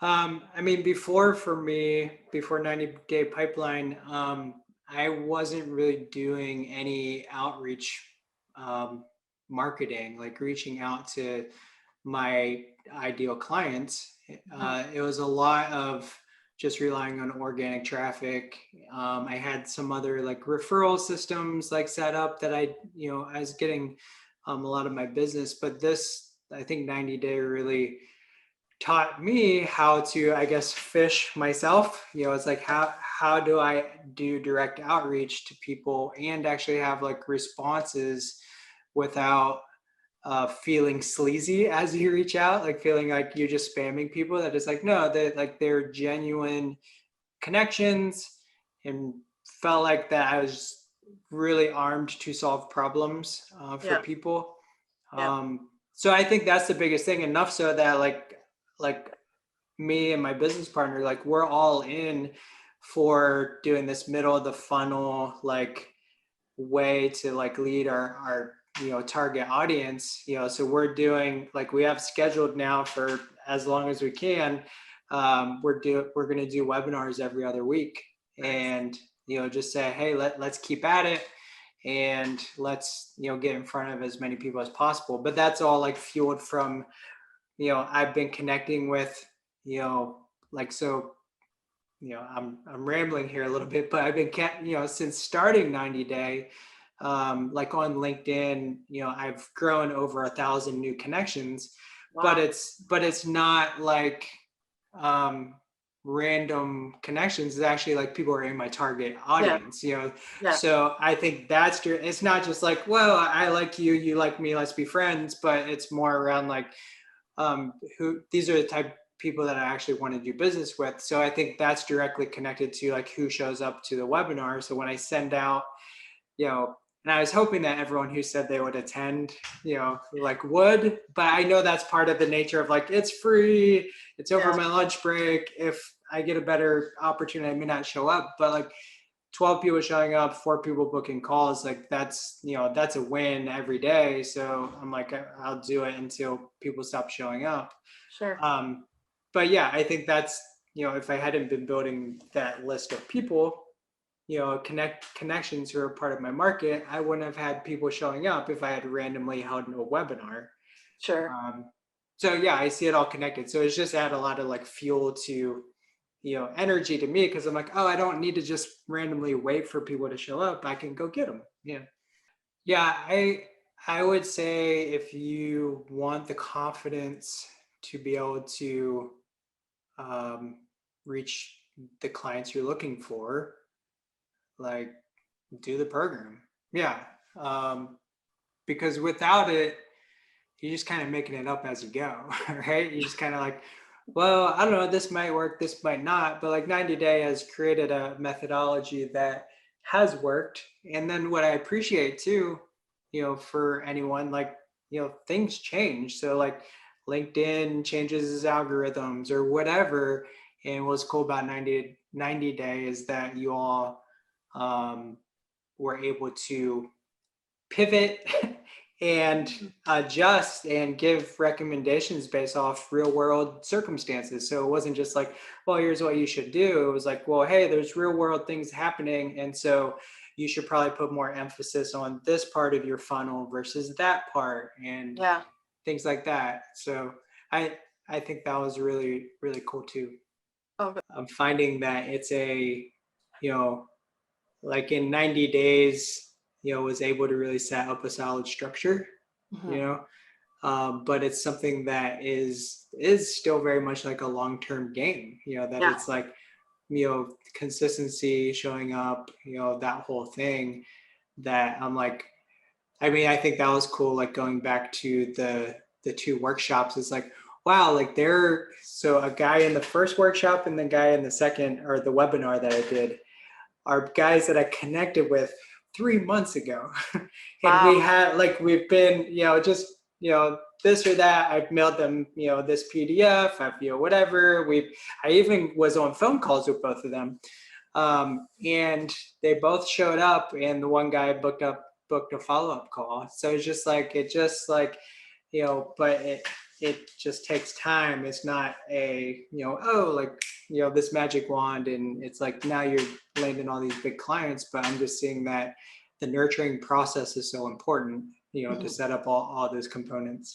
I mean, before for me, before 90 Day Pipeline, I wasn't really doing any outreach um, marketing, like reaching out to my ideal clients. Mhm. It was a lot of just relying on organic traffic. I had some other like referral systems like set up that I was getting a lot of my business, but I think 90 Day really taught me how to, I guess, fish myself. It's like how do I do direct outreach to people and actually have like responses without feeling sleazy as you reach out, like feeling like you're just spamming people. That is like no, they're genuine connections, and felt like that I was really armed to solve problems for Yeah. people. Yeah. So I think that's the biggest thing. Enough so that like me and my business partner, like we're all in for doing this middle of the funnel like way to like lead our target audience. So we're doing like we have scheduled now for as long as we can. We're going to do webinars every other week, Nice. and just say, hey, let's keep at it, and let's get in front of as many people as possible. But that's all like fueled from I've been connecting with like so I'm rambling here a little bit, but I've been since starting 90 Day, like on LinkedIn, I've grown over 1,000 new connections, but Wow. it's not like um, random connections. It's actually like people are in my target Yeah. audience. Yeah. So I think that's true. It's not just like, well, I like you, you like me, let's be friends, but it's more around like who these are the type of people that I actually want to do business with. So I think that's directly connected to like who shows up to the webinar. So when I send out, and I was hoping that everyone who said they would attend, like would, but I know that's part of the nature of like, it's free, it's over Yeah. my lunch break. If I get a better opportunity, I may not show up, but like 12 people showing up, 4 people booking calls, like that's a win every day. So I'm like, I'll do it until people stop showing up. Sure. um, but yeah, I think that's if I hadn't been building that list of people, connections who are part of my market, I wouldn't have had people showing up if I had randomly held a webinar. Sure. Um, so yeah, I see it all connected. So it's just add a lot of like fuel to energy to me, because I'm like, oh, I don't need to just randomly wait for people to show up. I can go get them. Yeah, I would say if you want the confidence to be able to um, reach the clients you're looking for, like do the program. Yeah, um, because without it, you're just kind of making it up as you go, right? You just kind of like, well, I don't know, this might work, this might not, but like 90 Day has created a methodology that has worked. And then what I appreciate too, for anyone, like, things change. So like LinkedIn changes its algorithms or whatever. And what's cool about 90 Day is that you all um, were able to pivot and adjust and give recommendations based off real world circumstances. So it wasn't just like, well, here's what you should do. It was like, well, hey, there's real world things happening. And so you should probably put more emphasis on this part of your funnel versus that part, and Yeah. things like that. So I I think that was really, really cool too. Okay. I'm finding that it's you know, like in 90 days, was able to really set up a solid structure, you Mhm. know, but it's something that is still very much like a long-term game, that Yeah. it's like, consistency, showing up, that whole thing, that I'm like, I mean, I think that was cool, like going back to the two workshops. It's like, wow, like they're so a guy in the first workshop and the guy in the second, or the webinar that I did, are guys that I connected with 3 months ago. And we Wow. had like we've been, just this or that. I've mailed them, this PDF, I've whatever. I even was on phone calls with both of them. And they both showed up, and the one guy booked a follow-up call. So it's just like but it just takes time. It's not a, oh, like, this magic wand and it's like now you're landing all these big clients. But I'm just seeing that the nurturing process is so important, to Mhm. set up all those components. So